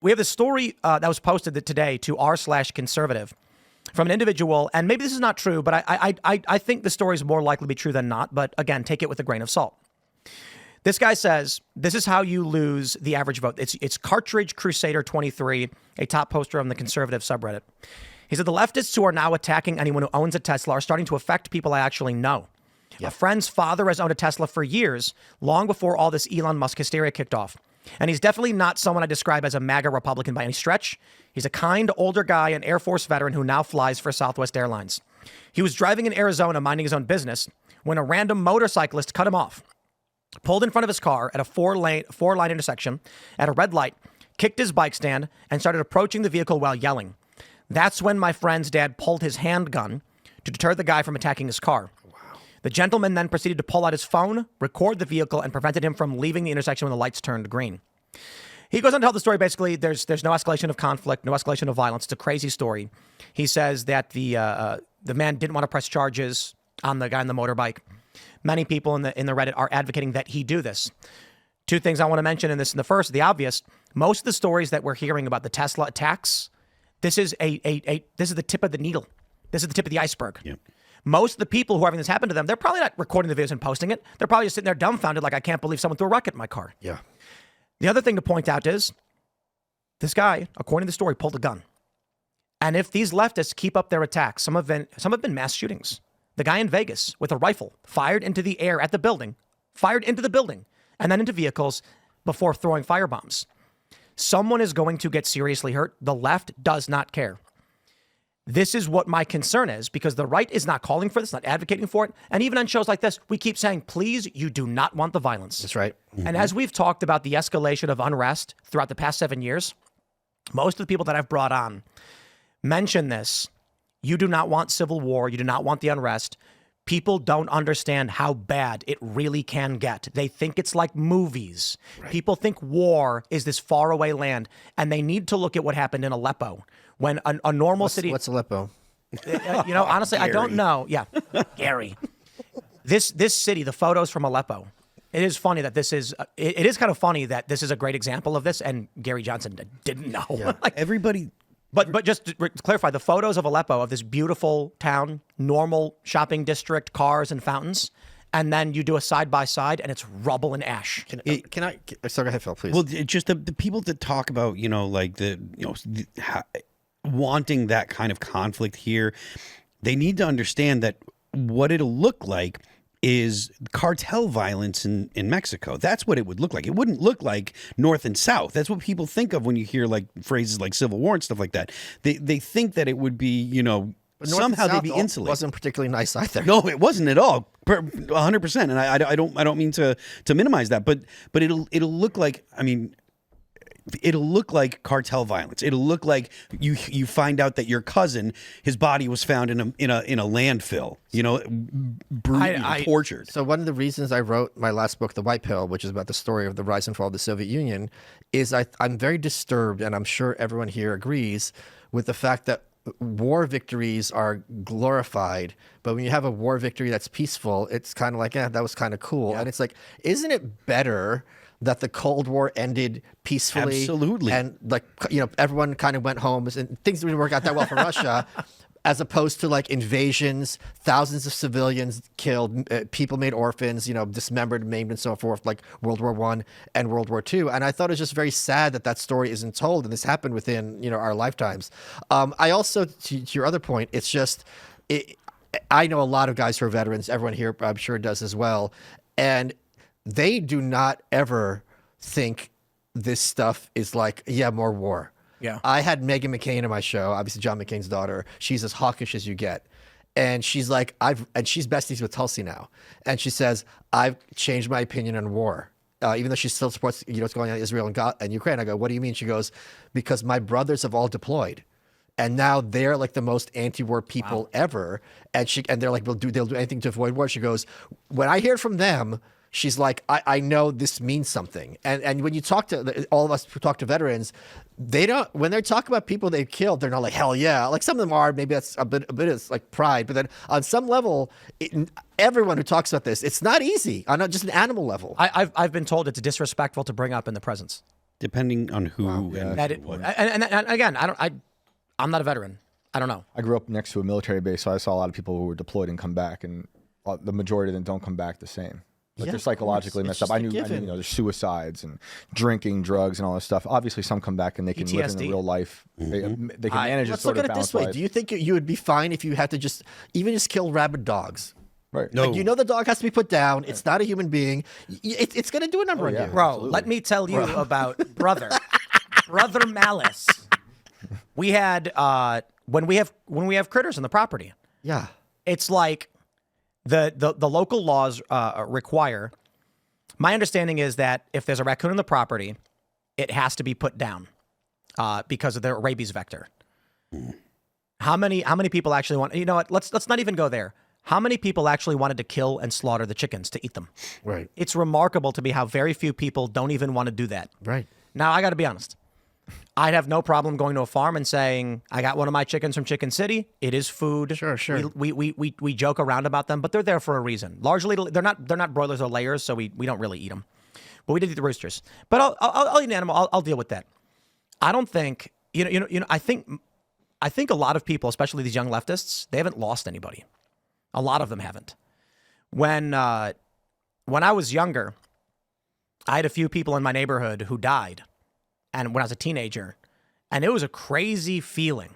We have this story that was posted today to r/conservative from an individual, and maybe this is not true, but I think the story is more likely to be true than not. But again, take it with a grain of salt. This guy says, this is how you lose the average vote. It's Cartridge Crusader 23, a top poster on the conservative subreddit. He said, the leftists who are now attacking anyone who owns a Tesla are starting to affect people I actually know. Yep. A friend's father has owned a Tesla for years, long before all this Elon Musk hysteria kicked off. And he's definitely not someone I describe as a MAGA Republican by any stretch. He's a kind, older guy, an Air Force veteran who now flies for Southwest Airlines. He was driving in Arizona, minding his own business, when a random motorcyclist cut him off, pulled in front of his car at a four-line intersection at a red light, kicked his bike stand, and started approaching the vehicle while yelling. That's when my friend's dad pulled his handgun to deter the guy from attacking his car. Wow. The gentleman then proceeded to pull out his phone, record the vehicle, and prevented him from leaving the intersection when the lights turned green. He goes on to tell the story. Basically, there's no escalation of conflict, no escalation of violence. It's a crazy story. He says that the man didn't want to press charges on the guy on the motorbike. Many people in the Reddit are advocating that he do this. Two things I want to mention in this. In the first, the obvious, most of the stories that we're hearing about the Tesla attacks, this is this is the tip of the needle. This is the tip of the iceberg. Yep. Most of the people who are having this happen to them, they're probably not recording the videos and posting it. They're probably just sitting there dumbfounded, like, I can't believe someone threw a rocket in my car. Yeah. The other thing to point out is this guy, according to the story, pulled a gun. And if these leftists keep up their attacks, some have been mass shootings. The guy in Vegas with a rifle fired into the air at the building, and then into vehicles before throwing firebombs. Someone is going to get seriously hurt. The left does not care. This is what my concern is, because the right is not calling for this, not advocating for it. And even on shows like this, we keep saying, please, you do not want the violence. That's right. Mm-hmm. And as we've talked about the escalation of unrest throughout the past 7 years, most of the people that I've brought on mention this. You do not want civil war. You do not want the unrest. People don't understand how bad it really can get. They think it's like movies. Right. People think war is this faraway land, and they need to look at what happened in Aleppo when a normal city. What's Aleppo? Honestly, I don't know. Yeah, Gary. This city, the photos from Aleppo. It is funny that this is. It is kind of funny that this is a great example of this, and Gary Johnson didn't know. Yeah. Everybody. But just to clarify, the photos of Aleppo, of this beautiful town, normal shopping district, cars and fountains, and then you do a side-by-side, and it's rubble and ash. Sorry, go ahead, Phil, please. Well, just the people that talk about, wanting that kind of conflict here, they need to understand that what it'll look like is cartel violence in Mexico. That's what it would look like. It wouldn't look like North and South. That's what people think of when you hear like phrases like civil war and stuff like that. They think that it would be, somehow they'd be insulated. It wasn't particularly nice either. No, it wasn't at all. 100%. And I don't mean to minimize that, but it'll look like, it'll look like cartel violence. It'll look like you find out that your cousin, his body was found in a landfill, brutally tortured. So one of the reasons I wrote my last book, The White Pill, which is about the story of the rise and fall of the Soviet Union, is I'm very disturbed, and I'm sure everyone here agrees, with the fact that war victories are glorified, but when you have a war victory that's peaceful, it's kind of like, that was kind of cool. Yeah. And it's like, isn't it better that the Cold War ended peacefully? Absolutely. And everyone kind of went home and things didn't work out that well for Russia, as opposed to like invasions, thousands of civilians killed, people made orphans, dismembered, maimed, and so forth, like World War I and World War II. And I thought it was just very sad that story isn't told, and this happened within, our lifetimes. I also, to your other point, it's just, I know a lot of guys who are veterans. Everyone here, I'm sure, does as well. And they do not ever think this stuff is like, more war. Yeah. I had Meghan McCain on my show, obviously John McCain's daughter. She's as hawkish as you get. And she's like, she's besties with Tulsi now. And she says, I've changed my opinion on war. Even though she still supports, what's going on in Israel and Ukraine. I go, what do you mean? She goes, because my brothers have all deployed. And now they're like the most anti-war people ever. And they're like, they'll do anything to avoid war. She goes, when I hear from them, she's like, I know this means something. And when you talk to all of us who talk to veterans, they don't, when they talk about people they've killed, they're not like, hell yeah. Like some of them are, maybe that's a bit of like pride. But then on some level, everyone who talks about this, it's not easy on just an animal level. I've been told it's disrespectful to bring up in the presence. depending on who and That it, what. and again, I'm not a veteran. I don't know. I grew up next to a military base, so I saw a lot of people who were deployed and come back, and the majority of them don't come back the same. Like Yeah, they're of psychologically course. It's messed up. just I a knew, given. you know, there's suicides and drinking, drugs, and all this stuff. Obviously, some come back and they can live in PTSD. the real life. They can manage a Let's sort look of at it this balanced way. life. Do you think you would be fine if you had to just kill rabid dogs? Right. No. Like, you know the dog has to be put down. It's not a human being. It's going to do a number on yeah. you. Bro, Absolutely. let me tell you about brother Malice. We had when we have critters on the property. Yeah. It's like the local laws require. My understanding is that if there's a raccoon on the property, it has to be put down because of the rabies vector. How many people actually want? You know what? Let's not even go there. How many people actually wanted to kill and slaughter the chickens to eat them? Right. It's remarkable to me how very few people don't even want to do that. Right. Now, I got to be honest. I'd have no problem going to a farm and saying, I got one of my chickens from Chicken City. It is food. Sure. We joke around about them, but they're there for a reason. Largely, they're not broilers or layers, so we don't really eat them. But we did eat the roosters. But I'll eat an animal. I'll deal with that. I don't think, I think a lot of people, especially these young leftists, they haven't lost anybody. A lot of them haven't. When I was younger, I had a few people in my neighborhood who died. And when I was a teenager, and it was a crazy feeling,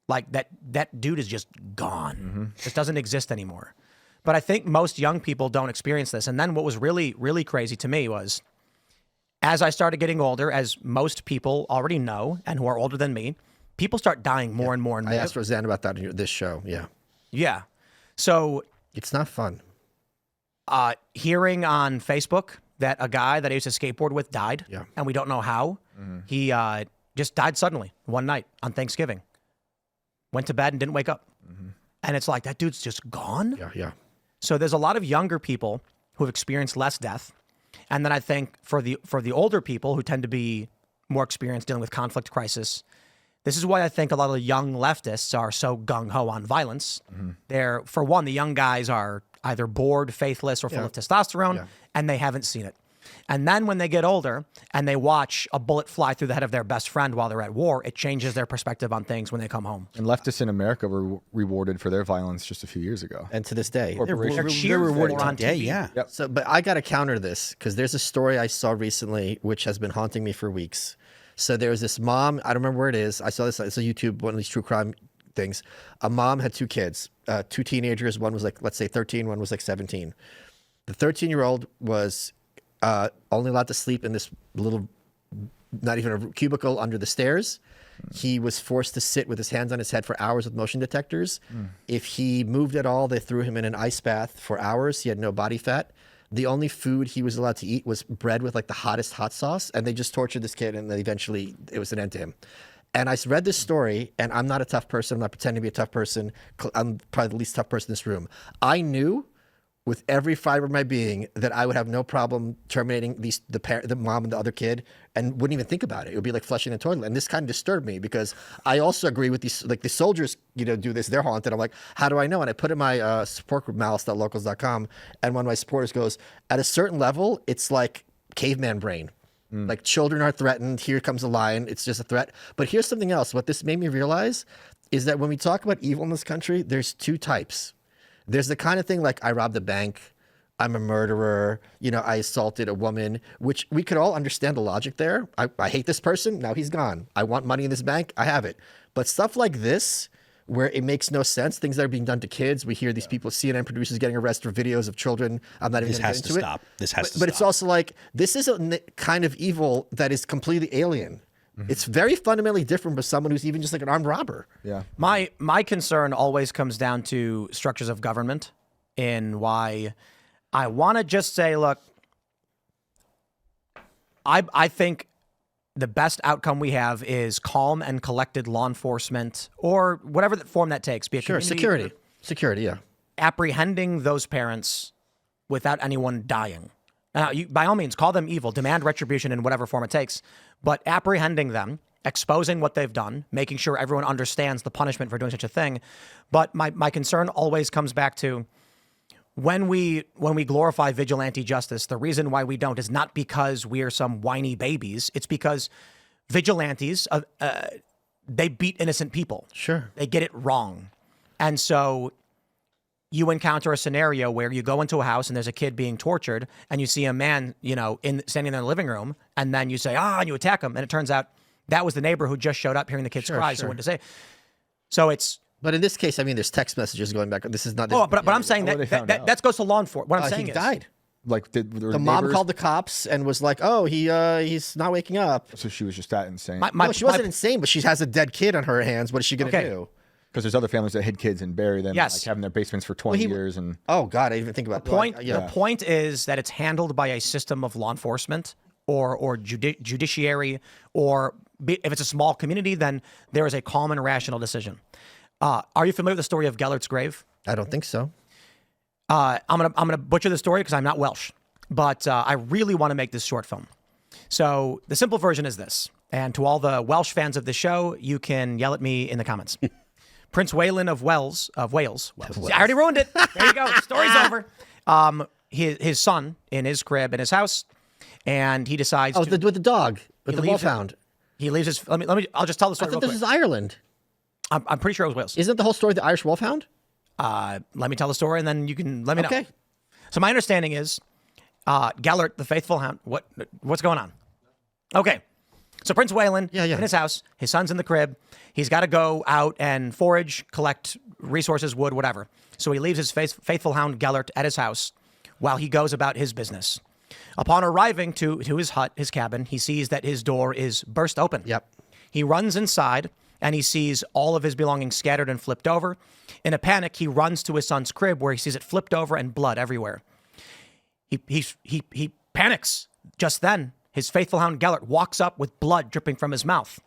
like that dude is just gone, just doesn't exist anymore. But I think most young people don't experience this. And then what was really, really crazy to me was, as I started getting older, as most people already know, and who are older than me, people start dying more and more and more. I asked Roseanne about that in this show. Yeah. Yeah. So It's not fun. hearing on Facebook that a guy that I used to skateboard with died, Yeah. and we don't know how. He just died suddenly one night on Thanksgiving. Went to bed and didn't wake up. And it's like, that dude's just gone? Yeah. So there's a lot of younger people who have experienced less death. And then I think for the older people who tend to be more experienced dealing with conflict crisis, this is why I think a lot of the young leftists are so gung-ho on violence. They're, for one, the young guys are either bored, faithless, or full of testosterone, and they haven't seen it. And then when they get older and they watch a bullet fly through the head of their best friend while they're at war, it changes their perspective on things when they come home. And leftists in America were rewarded for their violence just a few years ago. And to this day. They're cheered for on Yeah, TV. yeah. Yep. So, but I got to counter this because there's a story I saw recently which has been haunting me for weeks. So there was this mom, I don't remember where it is. I saw this, it's a YouTube, one of these true crime things. A mom had two kids, two teenagers. One was like, let's say 13, one was like 17. The 13-year-old was only allowed to sleep in this little, not even a cubicle under the stairs. He was forced to sit with his hands on his head for hours with motion detectors. If he moved at all, they threw him in an ice bath for hours. He had no body fat. The only food he was allowed to eat was bread with like the hottest hot sauce. And they just tortured this kid, and then eventually it was an end to him. And I read this story, and I'm not a tough person. I'm not pretending to be a tough person. I'm probably the least tough person in this room. I knew with every fiber of my being that I would have no problem terminating the mom and the other kid, and wouldn't even think about it. It would be like flushing the toilet. And this kind of disturbed me because I also agree with these, like the soldiers, do this. They're haunted. I'm like, how do I know? And I put in my support group, malice.locals.com, and one of my supporters goes, at a certain level, it's like caveman brain. Like children are threatened. Here comes a lion. It's just a threat. But here's something else. What this made me realize is that when we talk about evil in this country, there's two types. There's the kind of thing like I robbed a bank, I'm a murderer, I assaulted a woman, which we could all understand the logic there. I hate this person, now he's gone. I want money in this bank, I have it. But stuff like this, where it makes no sense, things that are being done to kids, we hear these people, CNN producers getting arrested for videos of children. I'm not even This going to has get to into stop. This has to But it's stop. also like, this is a kind of evil that is completely alien. It's very fundamentally different from someone who's even just like an armed robber. Yeah. My concern always comes down to structures of government, in why I want to just say, look, I think the best outcome we have is calm and collected law enforcement, or whatever form that takes. Be a Sure, community, security, yeah. apprehending those parents without anyone dying. Now, you, by all means, call them evil, demand retribution in whatever form it takes, but apprehending them, exposing what they've done, making sure everyone understands the punishment for doing such a thing. But my concern always comes back to, when we glorify vigilante justice, the reason why we don't is not because we are some whiny babies. It's because vigilantes, they beat innocent people. Sure. They get it wrong. And so you encounter a scenario where you go into a house and there's a kid being tortured and you see a man, standing in the living room, and then you say, and you attack him. And it turns out that was the neighbor who just showed up hearing the kid's cries and went to say. So it's. But in this case, I mean, there's text messages going back. This is not. But I'm saying that goes to law enforcement. What I'm saying he is. died. Like the mom called the cops and was like, "Oh, he's not waking up." So she was just that insane. No, she wasn't insane, but she has a dead kid on her hands. What is she going to do? Because there's other families that hid kids and bury them, like having their basements for 20 years. And oh God, I didn't even think about the point is that it's handled by a system of law enforcement or judiciary, or if it's a small community, then there is a calm and rational decision. Are you familiar with the story of Gellert's grave? I don't think so. I'm gonna butcher the story because I'm not Welsh, but I really want to make this short film. So the simple version is this, and to all the Welsh fans of the show, you can yell at me in the comments. Prince Waelin of Wales. See, I already ruined it. There you go. Story's over. His son in his crib in his house, and he decides. With the dog, with the wolfhound. He leaves his. Let me. I'll just tell the story. I thought this is Ireland. I'm pretty sure it was Wales. Isn't the whole story the Irish wolfhound? Let me tell the story, and then you can let me know. Okay. So my understanding is, Gellert, the faithful hound. What's going on? Okay. So Prince Waelin in his house, his son's in the crib. He's got to go out and forage, collect resources, wood, whatever. So he leaves his faithful hound Gellert at his house while he goes about his business. Upon arriving to his hut, his cabin, he sees that his door is burst open. Yep. He runs inside and he sees all of his belongings scattered and flipped over. In a panic, he runs to his son's crib where he sees it flipped over and blood everywhere. He panics. Just then, his faithful hound Gellert walks up with blood dripping from his mouth.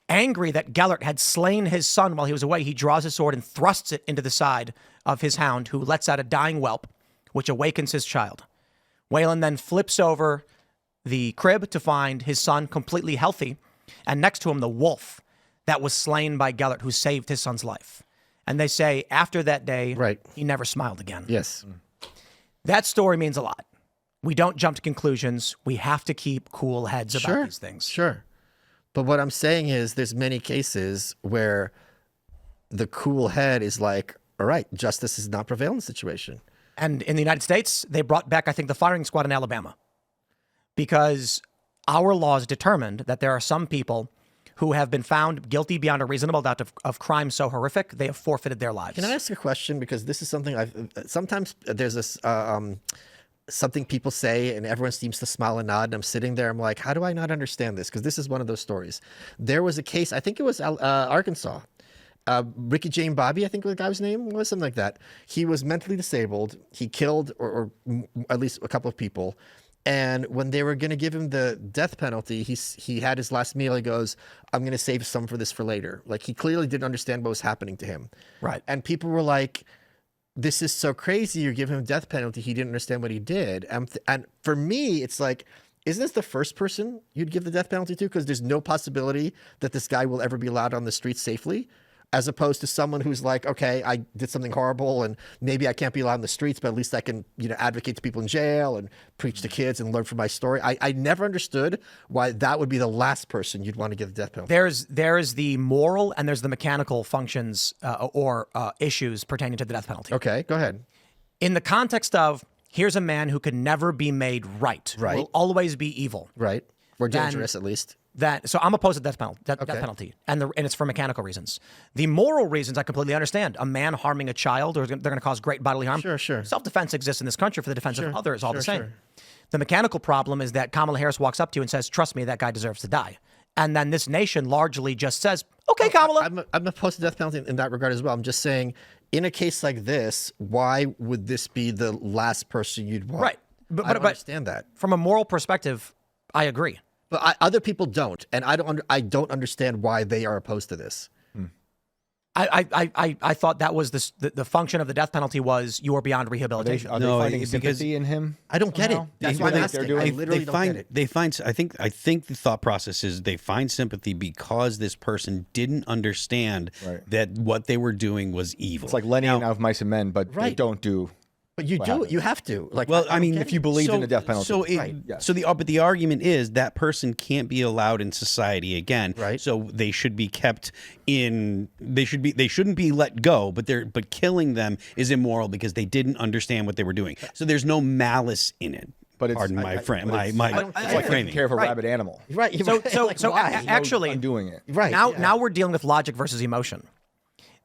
Angry that Gellert had slain his son while he was away, he draws his sword and thrusts it into the side of his hound, who lets out a dying whelp, which awakens his child. Waelin then flips over the crib to find his son completely healthy, and next to him the wolf that was slain by Gellert, who saved his son's life. And they say after that day, he never smiled again. Yes. That story means a lot. We don't jump to conclusions. We have to keep cool heads about these things. Sure. But what I'm saying is there's many cases where the cool head is like, all right, justice is not prevail in the situation. And in the United States, they brought back, I think, the firing squad in Alabama, because our laws determined that there are some people who have been found guilty beyond a reasonable doubt of crimes so horrific, they have forfeited their lives. Can I ask a question? Because this is something sometimes there's this, something people say and everyone seems to smile and nod. And I'm sitting there, I'm like, how do I not understand this? Because this is one of those stories. There was a case, I think it was Arkansas. Ricky Jane Bobby, I think the guy's name was, something like that. He was mentally disabled. He killed or at least a couple of people. And when they were going to give him the death penalty, he had his last meal. He goes, I'm going to save some for this for later. Like, he clearly didn't understand what was happening to him. Right. And people were like, this is so crazy. You're giving him a death penalty. He didn't understand what he did. And for me, it's like, isn't this the first person you'd give the death penalty to? Because there's no possibility that this guy will ever be allowed on the streets safely. As opposed to someone who's like, okay, I did something horrible and maybe I can't be allowed in the streets, but at least I can, advocate to people in jail and preach to kids and learn from my story. I never understood why that would be the last person you'd want to give the death penalty. There's the moral and there's the mechanical functions or issues pertaining to the death penalty. Okay, go ahead. In the context of, here's a man who can never be made right. Will always be evil. Right. Or dangerous, at least. So I'm opposed to death penalty, and it's for mechanical reasons. The moral reasons I completely understand. A man harming a child, or they're going to cause great bodily harm. Sure. Self-defense exists in this country for the defense of others, all the same. Sure. The mechanical problem is that Kamala Harris walks up to you and says, trust me, that guy deserves to die. And then this nation largely just says, okay, Kamala. I'm opposed to death penalty in that regard as well. I'm just saying, in a case like this, why would this be the last person you'd want? Right. But I don't understand that. From a moral perspective, I agree. But other people don't, and I don't understand why they are opposed to this. I thought that was the function of the death penalty was you are beyond rehabilitation. Are they finding sympathy in him? I don't get it. That's why I'm asking. I literally don't get it. They find. I think the thought process is they find sympathy because this person didn't understand that what they were doing was evil. It's like Lenny out of Mice and Men, but they don't do But you what do. happens. You have to. Like, Well, I mean, if you believe in the death penalty. So, Right. Yes. so but the argument is that person can't be allowed in society again. Right. So they should be kept in. They shouldn't be let go. But killing them is immoral because they didn't understand what they were doing. So there's no malice in it. But it's Pardon my friend. but it's- My it's like taking framing. care of a Right. rabid animal. right. So, right, so, like, so why? actually, Undoing it. right. now, yeah. now we're dealing with logic versus emotion.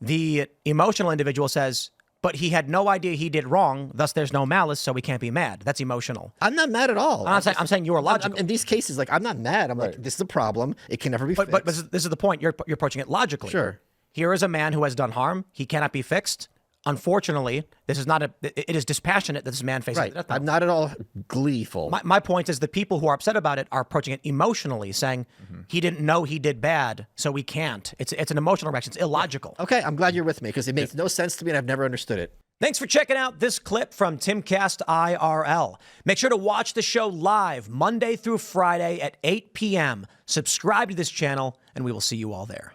The emotional individual says, but he had no idea he did wrong, thus there's no malice, so we can't be mad. That's emotional. I'm not mad at all. I'm saying you are logical. In these cases, like, I'm not mad. I'm like, this is a problem. It can never be fixed. But this is the point. You're approaching it logically. Sure. Here is a man who has done harm. He cannot be fixed. Unfortunately, this is not it is dispassionate that this man faces right. the death penalty. I'm not at all gleeful. My point is the people who are upset about it are approaching it emotionally, saying he didn't know he did bad, so we can't. It's an emotional reaction. It's illogical. Okay, I'm glad you're with me because it makes no sense to me and I've never understood it. Thanks for checking out this clip from Timcast IRL. Make sure to watch the show live Monday through Friday at 8 p.m. Subscribe to this channel, and we will see you all there.